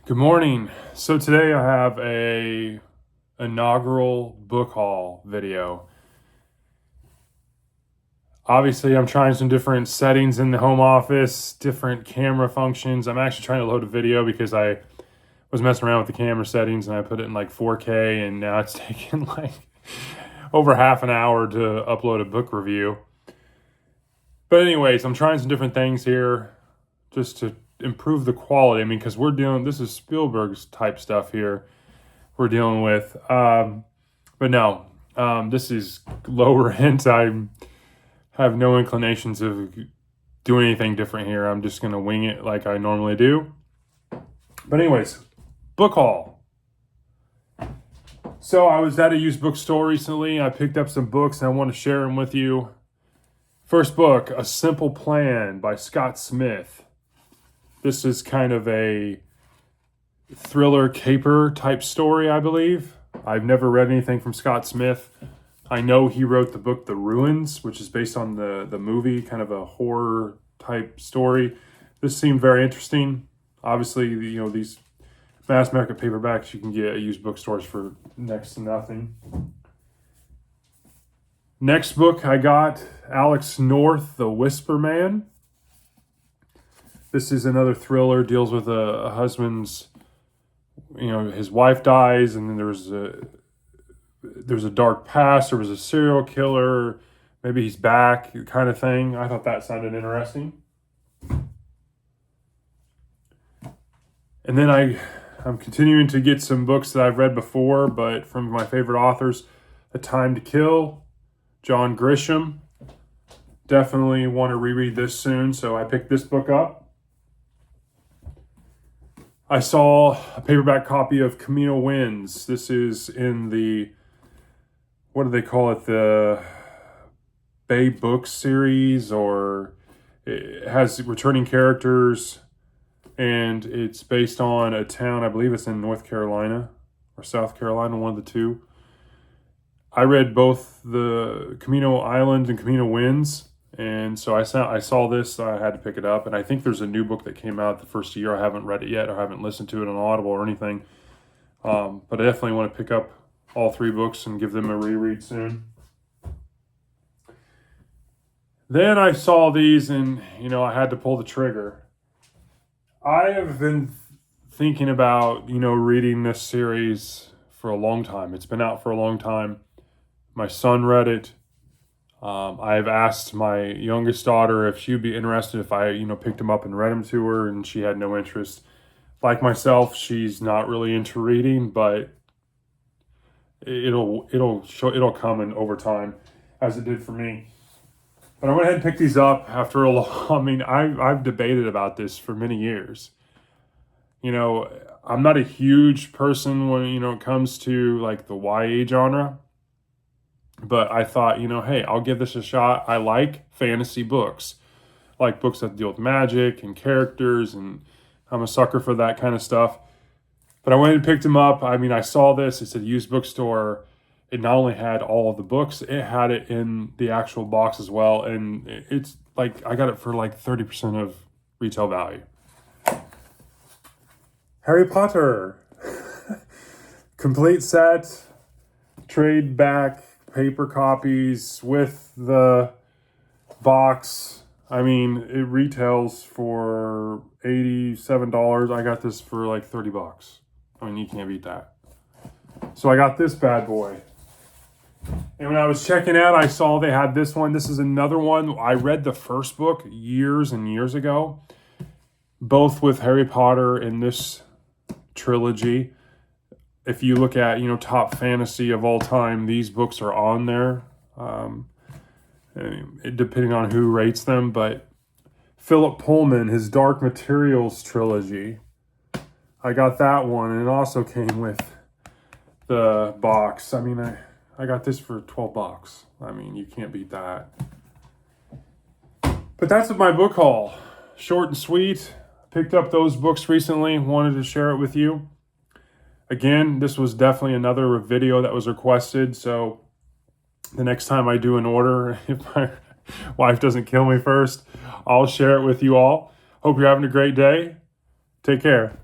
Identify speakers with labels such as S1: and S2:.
S1: Good morning. So today I have a inaugural book haul video. Obviously, I'm trying some different settings in the home office, different camera functions. I'm actually trying to load a video because I was messing around with the camera settings and I put it in like 4K, and now it's taking like over half an hour to upload a book review. But anyways, I'm trying some different things here just to improve the quality. I mean, because this is Spielberg's type stuff here we're dealing with. But no, this is lower end. I have no inclinations of doing anything different here. I'm just going to wing it like I normally do. But anyways, book haul. So I was at a used bookstore recently. I picked up some books and I want to share them with you. First book, A Simple Plan by Scott Smith. This is kind of a thriller caper type story, I believe. I've never read anything from Scott Smith. I know he wrote the book The Ruins, which is based on the movie, kind of a horror type story. This seemed very interesting. Obviously, these mass market paperbacks you can get at used bookstores for next to nothing. Next book I got, Alex North, The Whisper Man. This is another thriller, deals with a husband's, his wife dies, and then there's a dark past. There was a serial killer. Maybe he's back, kind of thing. I thought that sounded interesting. And then I'm continuing to get some books that I've read before, but from my favorite authors, A Time to Kill, John Grisham. Definitely want to reread this soon, so I picked this book up. I saw a paperback copy of Camino Winds. This is in the, what do they call it? The Bay Books series, or it has returning characters, and it's based on a town, I believe it's in North Carolina or South Carolina, one of the two. I read both the Camino Islands and Camino Winds. And so I saw this, so I had to pick it up. And I think there's a new book that came out the first year. I haven't read it yet, or haven't listened to it on Audible or anything. But I definitely want to pick up all three books and give them a reread soon. Then I saw these and, I had to pull the trigger. I have been thinking about, reading this series for a long time. It's been out for a long time. My son read it. I've asked my youngest daughter if she'd be interested if I, picked him up and read him to her, and she had no interest. Like myself, she's not really into reading, but it'll come in over time, as it did for me. But I went ahead and picked these up after a long. I mean, I've debated about this for many years. I'm not a huge person when it comes to like the YA genre. But I thought, hey, I'll give this a shot. I like fantasy books. I like books that deal with magic and characters, and I'm a sucker for that kind of stuff. But I went and picked them up. I mean, I saw this. It's a used bookstore. It not only had all of the books, it had it in the actual box as well. And it's like, I got it for like 30% of retail value. Harry Potter. Complete set. Trade back. Paper copies with the box. I mean, it retails for $87. I got this for like $30. I mean, you can't beat that. So I got this bad boy. And when I was checking out, I saw they had this one. This is another one. I read the first book years and years ago, both with Harry Potter and this trilogy. If you look at, top fantasy of all time, these books are on there, depending on who rates them. But Philip Pullman, his Dark Materials trilogy, I got that one, and it also came with the box. I mean, I got this for $12. I mean, you can't beat that. But that's my book haul. Short and sweet. Picked up those books recently, wanted to share it with you. Again, this was definitely another video that was requested, so the next time I do an order, if my wife doesn't kill me first, I'll share it with you all. Hope you're having a great day. Take care.